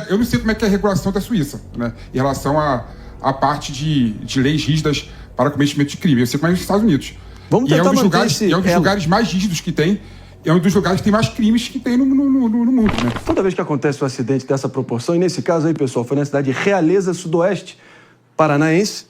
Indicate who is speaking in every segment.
Speaker 1: Eu não sei como é que é a regulação da Suíça, né, em relação à parte de leis rígidas para cometimento de crime. Eu sei como é nos Estados Unidos.
Speaker 2: Vamos tentar manter esse...
Speaker 1: É um dos lugares mais rígidos que tem. É um dos lugares que tem mais crimes que tem no mundo, né?
Speaker 2: Toda vez que acontece um acidente dessa proporção, e nesse caso aí, pessoal, foi na cidade de Realeza, sudoeste paranaense,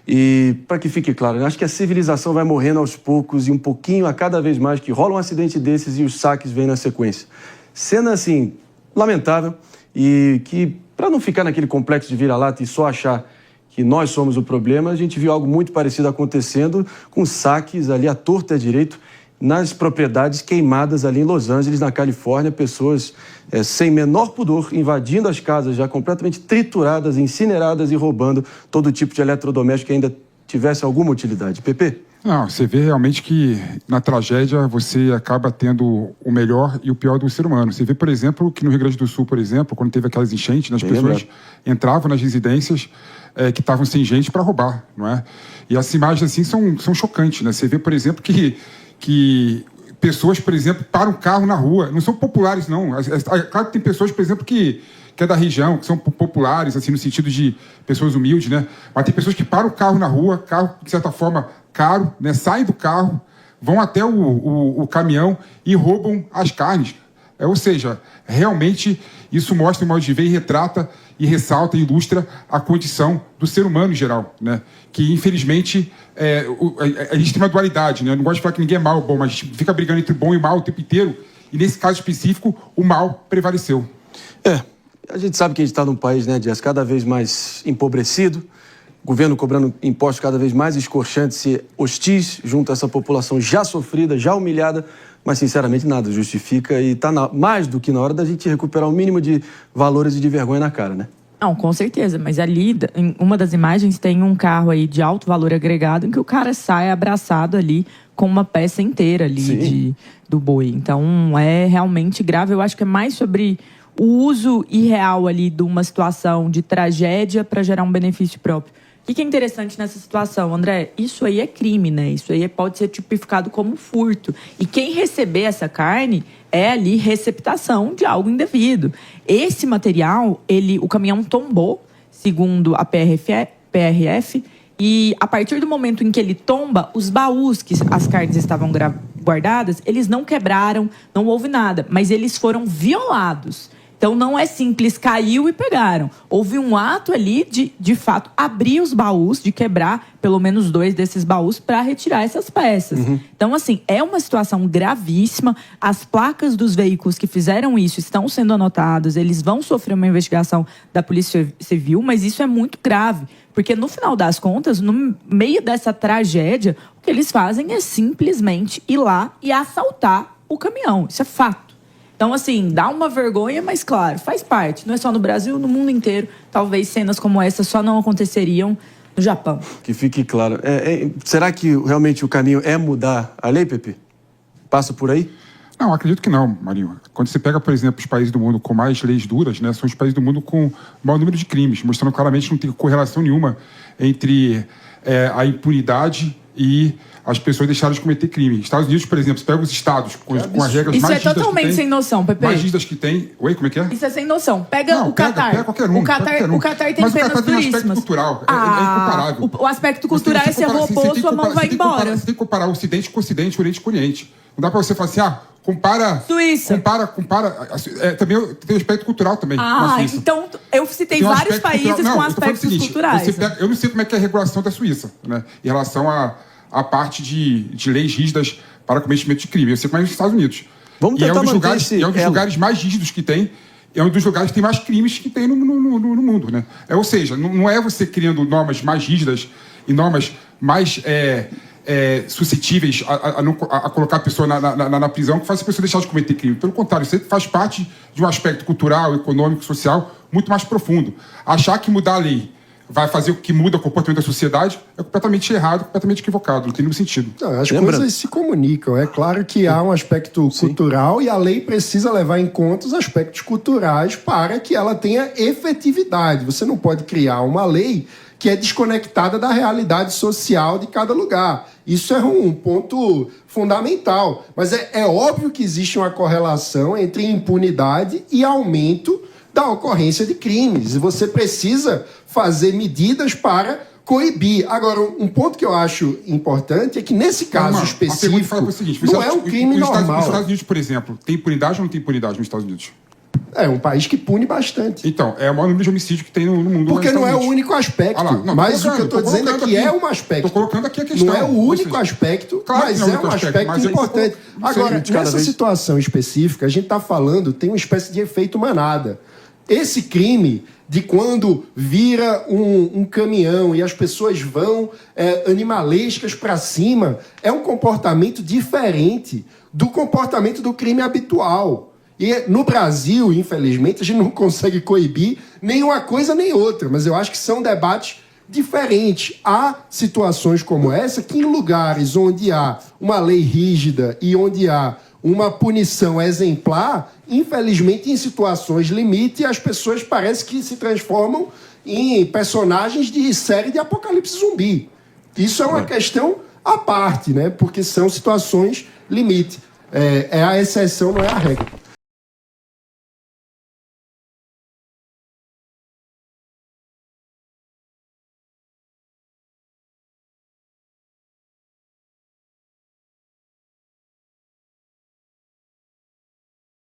Speaker 2: e para que fique claro, eu acho que a civilização vai morrendo aos poucos e um pouquinho a cada vez mais que rola um acidente desses e os saques vêm na sequência. Cena, assim, lamentável e que, para não ficar naquele complexo de vira-lata e só achar que nós somos o problema, a gente viu algo muito parecido acontecendo com saques ali à torta e à direito nas propriedades queimadas ali em Los Angeles, na Califórnia, pessoas sem menor pudor invadindo as casas já completamente trituradas, incineradas e roubando todo tipo de eletrodoméstico que ainda tivesse alguma utilidade. Pepe?
Speaker 1: Não, você vê realmente que na tragédia você acaba tendo o melhor e o pior do ser humano. Você vê, por exemplo, que no Rio Grande do Sul, por exemplo, quando teve aquelas enchentes, as pessoas entravam nas residências que estavam sem gente para roubar, não é? E as imagens assim são chocantes, né? Você vê, por exemplo, que pessoas, por exemplo, param um carro na rua, não são populares, não. Claro que tem pessoas, por exemplo, que é da região, que são populares, assim, no sentido de pessoas humildes, né? Mas tem pessoas que param o carro na rua, carro, de certa forma, caro, né? Saem do carro, vão até o caminhão e roubam as carnes. Ou seja, realmente isso mostra o modo de ver e retrata e ressalta e ilustra a condição do ser humano em geral, né? Que, infelizmente, a gente tem uma dualidade, né? Eu não gosto de falar que ninguém é mal ou bom, mas a gente fica brigando entre o bom e o mal o tempo inteiro, e nesse caso específico, o mal prevaleceu.
Speaker 2: A gente sabe que a gente está num país, né, Dias, cada vez mais empobrecido, governo cobrando impostos cada vez mais escorchantes e hostis junto a essa população já sofrida, já humilhada, mas, sinceramente, nada justifica e está mais do que na hora da gente recuperar o mínimo de valores e de vergonha na cara, né?
Speaker 3: Não, com certeza, mas ali, em uma das imagens, tem um carro aí de alto valor agregado em que o cara sai abraçado ali com uma peça inteira ali do boi. Então, é realmente grave. Eu acho que é mais sobre o uso irreal ali de uma situação de tragédia para gerar um benefício próprio. O que é interessante nessa situação, André? Isso aí é crime, né? Isso aí pode ser tipificado como furto. E quem receber essa carne é ali receptação de algo indevido. Esse material, o caminhão tombou, segundo a PRF, e a partir do momento em que ele tomba, os baús que as carnes estavam guardadas, eles não quebraram, não houve nada, mas eles foram violados. Então, não é simples, caiu e pegaram. Houve um ato ali de fato, abrir os baús, de quebrar pelo menos 2 desses baús para retirar essas peças. Então, assim, é uma situação gravíssima. As placas dos veículos que fizeram isso estão sendo anotadas. Eles vão sofrer uma investigação da Polícia Civil, mas isso é muito grave. Porque, no final das contas, no meio dessa tragédia, o que eles fazem é simplesmente ir lá e assaltar o caminhão. Isso é fato. Então, assim, dá uma vergonha, mas, claro, faz parte. Não é só no Brasil, no mundo inteiro. Talvez cenas como essa só não aconteceriam no Japão.
Speaker 2: Que fique claro. Será que realmente o caminho é mudar a lei, Pepe? Passa por aí?
Speaker 1: Não, acredito que não, Marinho. Quando você pega, por exemplo, os países do mundo com mais leis duras, né, são os países do mundo com maior número de crimes, mostrando claramente que não tem correlação nenhuma entre a impunidade e as pessoas deixaram de cometer crime. Estados Unidos, por exemplo, você pega os estados com as regras
Speaker 3: isso
Speaker 1: mais rígidas que tem. Isso é
Speaker 3: totalmente sem noção, Pepe.
Speaker 1: Mais rígidas que tem. Oi, como é que é?
Speaker 3: Isso é sem noção. Pega o Catar.
Speaker 1: Pega qualquer um.
Speaker 3: O Catar tem
Speaker 1: mas
Speaker 3: penas
Speaker 1: o Catar tem um
Speaker 3: duríssimas.
Speaker 1: aspecto cultural. É incomparável.
Speaker 3: O aspecto cultural é se roubou, sua mão vai embora.
Speaker 1: Você tem que comparar o Ocidente com o Ocidente, o Oriente com o Oriente. Não dá pra você falar assim, compara...
Speaker 3: Suíça.
Speaker 1: Também tem aspecto cultural também na Suíça.
Speaker 3: Então eu citei vários países com aspectos culturais.
Speaker 1: Eu não sei como é que é a regulação da Suíça, né, em relação a parte de leis rígidas para cometimento de crime. Eu sei como é nos Estados Unidos.
Speaker 2: Vamos tentar manter
Speaker 1: é um dos lugares mais rígidos que tem, é um dos lugares que tem mais crimes que tem no mundo, né? Ou seja, não é você criando normas mais rígidas e normas mais suscetíveis a colocar a pessoa na prisão que faz a pessoa deixar de cometer crime. Pelo contrário, isso faz parte de um aspecto cultural, econômico, social muito mais profundo. Achar que mudar a lei vai fazer o que muda o comportamento da sociedade é completamente errado, completamente equivocado, não tem nenhum sentido.
Speaker 4: Não, as coisas se comunicam. É claro que há um aspecto cultural e a lei precisa levar em conta os aspectos culturais para que ela tenha efetividade. Você não pode criar uma lei que é desconectada da realidade social de cada lugar. Isso é um ponto fundamental. Mas é óbvio que existe uma correlação entre impunidade e aumento da ocorrência de crimes. E você precisa fazer medidas para coibir. Agora, um ponto que eu acho importante é que, nesse caso específico, não é um crime normal.
Speaker 1: Nos Estados Unidos, por exemplo, tem impunidade ou não tem impunidade nos Estados Unidos?
Speaker 4: É um país que pune bastante.
Speaker 1: Então, é o maior número de homicídio que tem no mundo.
Speaker 4: Porque não é o único aspecto. Mas o que eu estou dizendo é que é um aspecto.
Speaker 1: Estou colocando aqui a questão.
Speaker 4: Não é o único aspecto, mas é um aspecto importante. Agora, nessa situação específica, a gente está falando, tem uma espécie de efeito manada. Esse crime de quando vira um caminhão e as pessoas vão animalescas para cima, é um comportamento diferente do comportamento do crime habitual. E no Brasil, infelizmente, a gente não consegue coibir nem uma coisa nem outra, mas eu acho que são debates diferentes. Há situações como essa que, em lugares onde há uma lei rígida e onde há uma punição exemplar, infelizmente, em situações limite, as pessoas parecem que se transformam em personagens de série de apocalipse zumbi. Isso é uma questão à parte, né? Porque são situações limite. É a exceção, não é a regra.